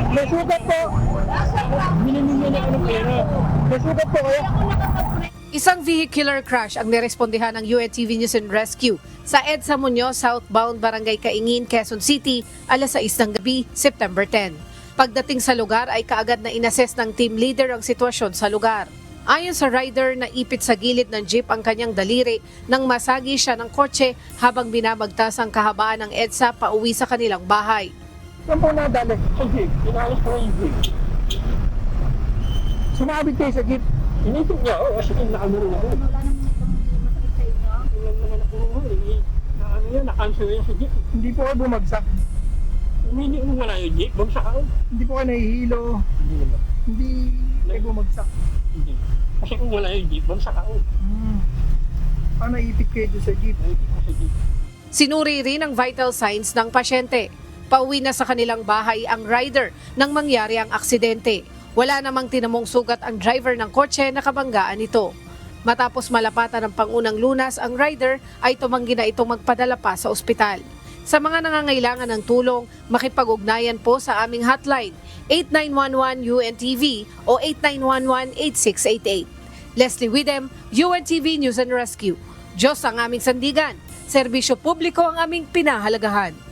May sugat po. Binimigyan ako ng pera. May sugat po kaya. Isang vehicular crash ang nirespondihan ng UNTV News and Rescue sa EDSA Muñoz southbound Barangay Kaingin, Quezon City, alas 6 ng gabi, September 10. Pagdating sa lugar ay kaagad na inassess ng team leader ang sitwasyon sa lugar. Ayon sa rider, naipit sa gilid ng jeep ang kanyang daliri nang masagi siya ng kotse habang binabagtas ang kahabaan ng EDSA pauwi sa kanilang bahay. Saan po nadali? Sa jeep. Inalis ko yung jeep. Sumabit kayo sa jeep. Inisip niya, kasi nakaguro ako. Wala namang masakit sa inyo? Wala naman ako na-cancel yun sa jeep. Hindi po ako bumagsak. Hindi mo wala yung jeep, bumagsak ako. Hindi po ako nahihilo. Hindi naman. Hindi kayo bumagsak. Hindi. Kasi kung wala yung jeep, bumagsak ako. Naipit kayo doon sa jeep? Naipit ko sa jeep. Sinuri rin ang vital signs ng pasyente. Pauwi na sa kanilang bahay ang rider nang mangyari ang aksidente. Wala namang tinamong sugat ang driver ng kotse na kabanggaan nito. Matapos malapatan ng pangunang lunas, ang rider ay tumanggi na itong magpadala pa sa ospital. Sa mga nangangailangan ng tulong, makipag-ugnayan po sa aming hotline 8911-UNTV o 8911-8688. Leslie Widem, UNTV News and Rescue. Diyos ang aming sandigan, serbisyo publiko ang aming pinahalagahan.